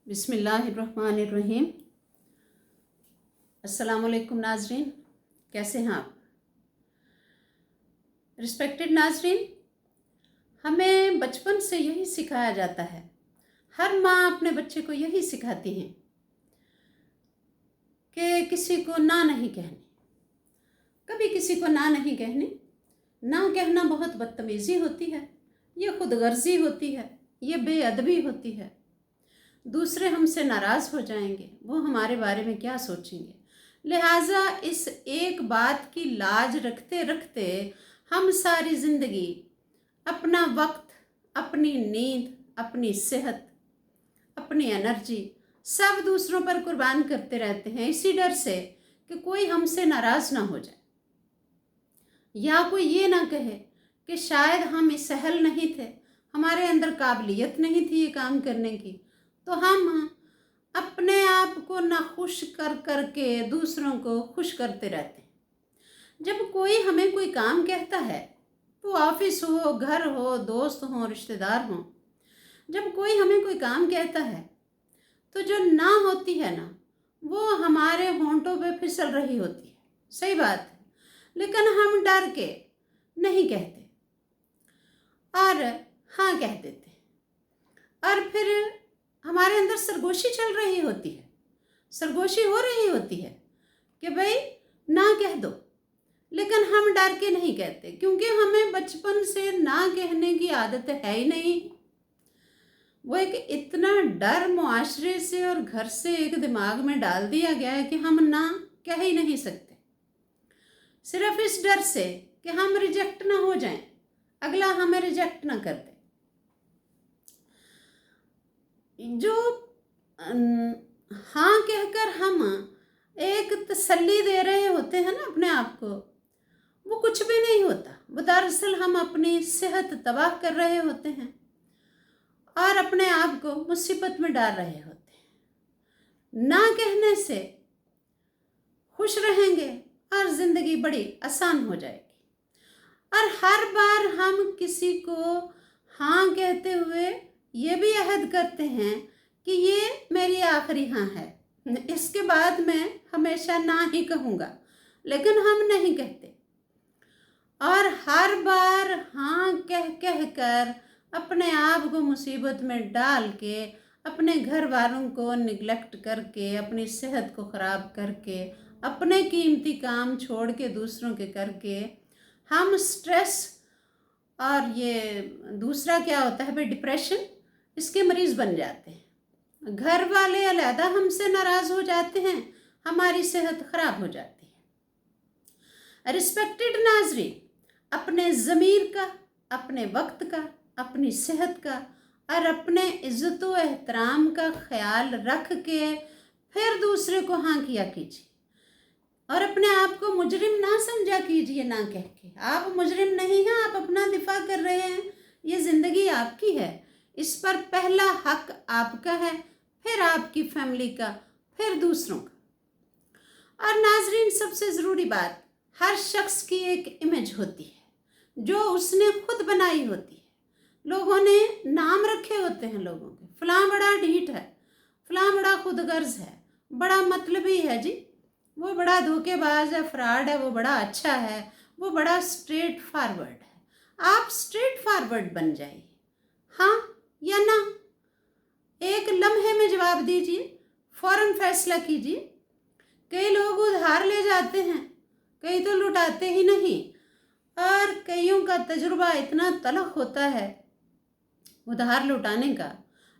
बिस्मिल्लाहिर्रहमानिर्रहीम। अस्सलामुअलैकुम नाजरीन, कैसे हैं आप? रिस्पेक्टेड नाजरीन, हमें बचपन से यही सिखाया जाता है, हर माँ अपने बच्चे को यही सिखाती हैं कि किसी को ना नहीं कहनी, कभी किसी को ना नहीं कहनी। ना कहना बहुत बदतमीज़ी होती है, ये खुदगर्जी होती है, ये बेअदबी होती है। दूसरे हमसे नाराज़ हो जाएंगे, वो हमारे बारे में क्या सोचेंगे। लिहाजा इस एक बात की लाज रखते रखते हम सारी ज़िंदगी अपना वक्त, अपनी नींद, अपनी सेहत, अपनी एनर्जी सब दूसरों पर कुर्बान करते रहते हैं, इसी डर से कि कोई हमसे नाराज़ ना हो जाए या कोई ये ना कहे कि शायद हम इस सहल नहीं थे, हमारे अंदर काबिलियत नहीं थी ये काम करने की। तो हम अपने आप को नाखुश कर करके दूसरों को खुश करते रहते हैं। जब कोई हमें कोई काम कहता है, वो ऑफिस हो, घर हो, दोस्त हो, रिश्तेदार हो, जब कोई हमें कोई काम कहता है तो जो ना होती है ना, वो हमारे होंठों पे फिसल रही होती है। सही बात है, लेकिन हम डर के नहीं कहते और हाँ कह देते, और फिर हमारे अंदर सरगोशी चल रही होती है, सरगोशी हो रही होती है कि भाई ना कह दो, लेकिन हम डर के नहीं कहते क्योंकि हमें बचपन से ना कहने की आदत है ही नहीं। वो एक इतना डर मुआशरे से और घर से एक दिमाग में डाल दिया गया है कि हम ना कह ही नहीं सकते, सिर्फ इस डर से कि हम रिजेक्ट ना हो जाएं, अगला हमें रिजेक्ट ना कर दे। जो हाँ कहकर हम एक तसल्ली दे रहे होते हैं ना अपने आप को, वो कुछ भी नहीं होता। वो दरअसल हम अपनी सेहत तबाह कर रहे होते हैं और अपने आप को मुसीबत में डाल रहे होते हैं। ना कहने से खुश रहेंगे और ज़िंदगी बड़ी आसान हो जाएगी। और हर बार हम किसी को हाँ कहते हुए ये भी अहद करते हैं कि ये मेरी आखिरी हाँ है, इसके बाद मैं हमेशा ना ही कहूँगा, लेकिन हम नहीं कहते। और हर बार हाँ कह कह कर अपने आप को मुसीबत में डाल के, अपने घर वालों को निगलेक्ट करके, अपनी सेहत को ख़राब करके, अपने कीमती काम छोड़ के दूसरों के करके हम स्ट्रेस और ये दूसरा क्या होता है भाई डिप्रेशन, इसके मरीज़ बन जाते हैं। घर वाले अलहदा हमसे नाराज़ हो जाते हैं, हमारी सेहत ख़राब हो जाती है। रिस्पेक्टेड नाज़रीन, अपने ज़मीर का, अपने वक्त का, अपनी सेहत का और अपने इज़्ज़त व एहतराम का ख्याल रख के फिर दूसरे को हाँ किया कीजिए और अपने आप को मुजरिम ना समझा कीजिए ना कह के। आप मुजरिम नहीं हैं, आप अपना दिफा कर रहे हैं, ये ज़िंदगी आपकी है, इस पर पहला हक आपका है, फिर आपकी फैमिली का, फिर दूसरों का। और नाजरीन, सबसे ज़रूरी बात, हर शख्स की एक इमेज होती है जो उसने खुद बनाई होती है। लोगों ने नाम रखे होते हैं लोगों के, फलां बड़ा ढीठ है, फलां बड़ा खुदगर्ज है, बड़ा मतलबी है जी, वो बड़ा धोखेबाज है, फ्रॉड है, वो बड़ा अच्छा है, वो बड़ा स्ट्रेट फॉरवर्ड है। आप स्ट्रेट फॉरवर्ड बन जाइए, हाँ या ना, एक लम्हे में जवाब दीजिए, फौरन फैसला कीजिए। कई लोग उधार ले जाते हैं, कई तो लुटाते ही नहीं, और कईयों का तजुर्बा इतना तलख होता है उधार लुटाने का,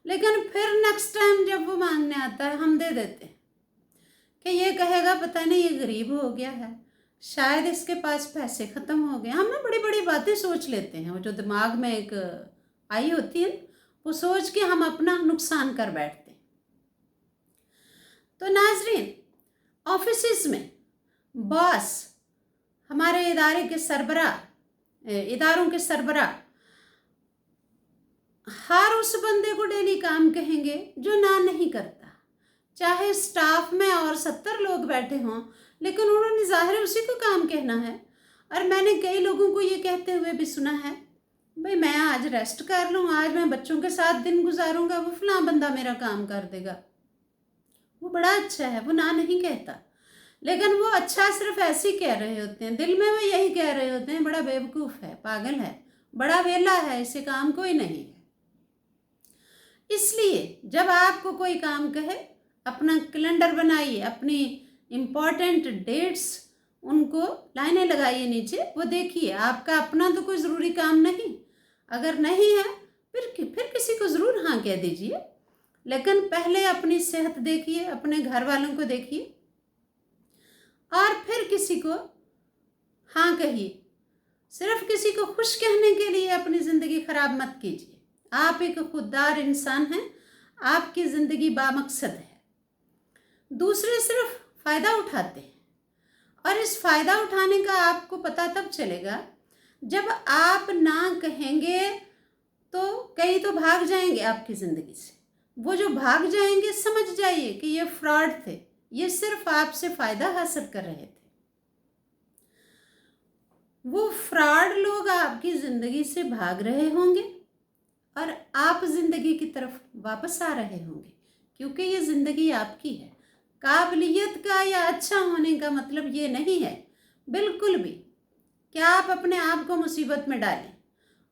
लेकिन फिर नेक्स्ट टाइम जब वो मांगने आता है हम दे देते हैं कि ये कहेगा पता नहीं ये गरीब हो गया है, शायद इसके पास पैसे ख़त्म हो गए। हम ना बड़ी बड़ी बातें सोच लेते हैं, वो जो दिमाग में एक आई होती है वो सोच के हम अपना नुकसान कर बैठते हैं। तो नाजरीन, ऑफिस में बॉस, हमारे इदारों के सरबराह हर उस बंदे को डेली काम कहेंगे जो ना नहीं करता, चाहे स्टाफ में और 70 लोग बैठे हों, लेकिन उन्होंने ज़ाहिर उसी को काम कहना है। और मैंने कई लोगों को ये कहते हुए भी सुना है भाई मैं आज रेस्ट कर लूँ, आज मैं बच्चों के साथ दिन गुजारूंगा, वो फलां बंदा मेरा काम कर देगा। वो बड़ा अच्छा है, वो ना नहीं कहता, लेकिन वो अच्छा सिर्फ ऐसे ही कह रहे होते हैं, दिल में वो यही कह रहे होते हैं, बड़ा बेवकूफ़ है, पागल है, बड़ा वेला है, इसे काम कोई नहीं है। इसलिए जब आपको कोई काम कहे, अपना कैलेंडर बनाइए, अपनी इम्पॉर्टेंट डेट्स उनको लाइनें लगाइए नीचे, वो देखिए। आपका अपना तो कोई ज़रूरी काम नहीं, अगर नहीं है फिर किसी को ज़रूर हाँ कह दीजिए, लेकिन पहले अपनी सेहत देखिए, अपने घर वालों को देखिए, और फिर किसी को हाँ कहिए। सिर्फ किसी को खुश कहने के लिए अपनी ज़िंदगी ख़राब मत कीजिए। आप एक खुददार इंसान हैं, आपकी ज़िंदगी बामकसद है। दूसरे सिर्फ फ़ायदा उठाते हैं, और इस फ़ायदा उठाने का आपको पता तब चलेगा जब आप ना कहेंगे तो कई तो भाग जाएंगे आपकी ज़िंदगी से। वो जो भाग जाएंगे, समझ जाइए कि ये फ्रॉड थे, ये सिर्फ आपसे फ़ायदा हासिल कर रहे थे। वो फ्रॉड लोग आपकी ज़िंदगी से भाग रहे होंगे और आप ज़िंदगी की तरफ वापस आ रहे होंगे, क्योंकि ये ज़िंदगी आपकी है। काबिलियत का या अच्छा होने का मतलब ये नहीं है बिल्कुल भी कि आप अपने आप को मुसीबत में डालें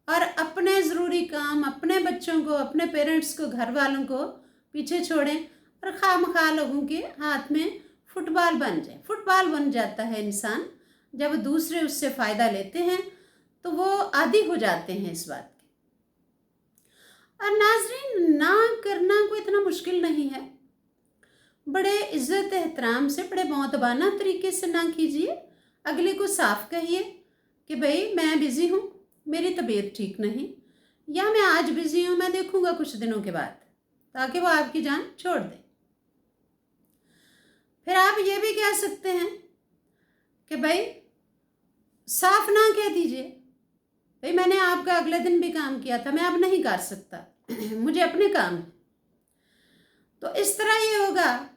और अपने ज़रूरी काम, अपने बच्चों को, अपने पेरेंट्स को, घर वालों को पीछे छोड़ें और खामखा लोगों के हाथ में फुटबॉल बन जाए। फुटबॉल बन जाता है इंसान जब दूसरे उससे फ़ायदा लेते हैं, तो वो आदी हो जाते हैं इस बात के। और नाज़रीन, ना करना कोई इतना मुश्किल नहीं है। बड़े इज़्ज़त एहतराम से, बड़े मौतबाना तरीके से ना कीजिए। अगले को साफ कहिए कि भाई मैं बिज़ी हूँ, मेरी तबीयत ठीक नहीं, या मैं आज बिज़ी हूँ, मैं देखूँगा कुछ दिनों के बाद, ताकि वो आपकी जान छोड़ दे। फिर आप ये भी कह सकते हैं कि भाई साफ ना कह दीजिए, भाई मैंने आपका अगले दिन भी काम किया था, मैं अब नहीं कर सकता, मुझे अपने काम है। तो इस तरह ये होगा।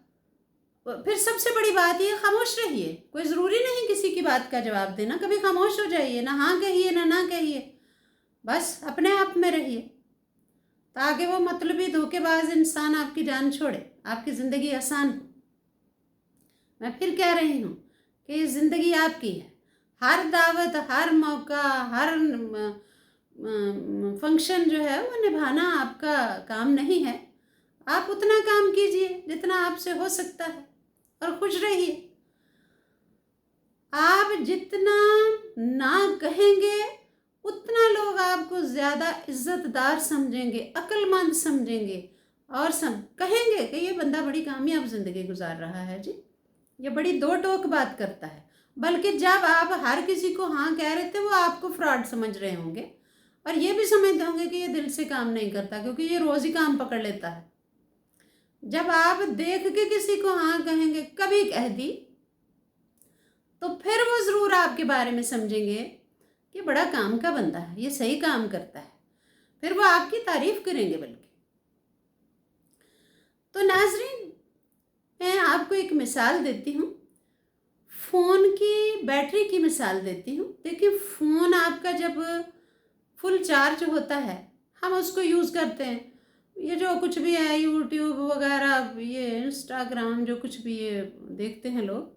फिर सबसे बड़ी बात ये, खामोश रहिए। कोई ज़रूरी नहीं किसी की बात का जवाब देना, कभी खामोश हो जाइए, ना हाँ कहिए ना कहिए, बस अपने आप में रहिए, ताकि वो मतलबी धोखेबाज इंसान आपकी जान छोड़े, आपकी ज़िंदगी आसान हो। मैं फिर कह रही हूँ कि ज़िंदगी आपकी है। हर दावत, हर मौका, हर फंक्शन जो है वो निभाना आपका काम नहीं है। आप उतना काम कीजिए जितना आपसे हो सकता है और खुश रहिए। आप जितना ना कहेंगे उतना लोग आपको ज़्यादा इज़्ज़तदार समझेंगे, अक्लमंद समझेंगे, और कहेंगे कि ये बंदा बड़ी कामयाब ज़िंदगी गुजार रहा है जी, ये बड़ी दो टोक बात करता है। बल्कि जब आप हर किसी को हाँ कह रहे थे, वो आपको फ्रॉड समझ रहे होंगे और ये भी समझते होंगे कि ये दिल से काम नहीं करता, क्योंकि ये रोज़ ही काम पकड़ लेता है। जब आप देख के किसी को हाँ कहेंगे, कभी कह दी, तो फिर वो ज़रूर आपके बारे में समझेंगे कि बड़ा काम का बंदा है, ये सही काम करता है, फिर वो आपकी तारीफ़ करेंगे। बल्कि तो नाज़रीन, मैं आपको एक मिसाल देती हूँ, फ़ोन की बैटरी की मिसाल देती हूँ। देखिए, फ़ोन आपका जब फुल चार्ज होता है, हम उसको यूज़ करते हैं, ये जो कुछ भी है, यूट्यूब वगैरह, ये इंस्टाग्राम, जो कुछ भी ये देखते हैं लोग,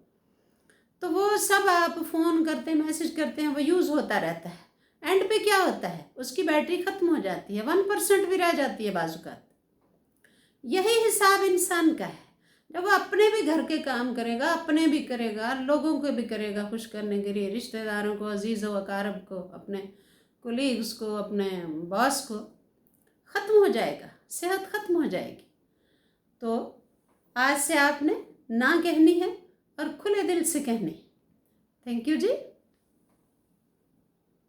तो वो सब आप फ़ोन करते हैं, मैसेज करते हैं, वो यूज़ होता रहता है। एंड पे क्या होता है, उसकी बैटरी ख़त्म हो जाती है, 1% भी रह जाती है बाज़-औक़ात। यही हिसाब इंसान का है। जब वो अपने भी घर के काम करेगा, अपने भी करेगा, लोगों को भी करेगा खुश करने के लिए, रिश्तेदारों को, अजीज़ व अकारब को, अपने कोलीग्स को, अपने बॉस को, ख़त्म हो जाएगा, सेहत ख़त्म हो जाएगी। तो आज से आपने ना कहनी है और खुले दिल से कहनी है। Thank you ji.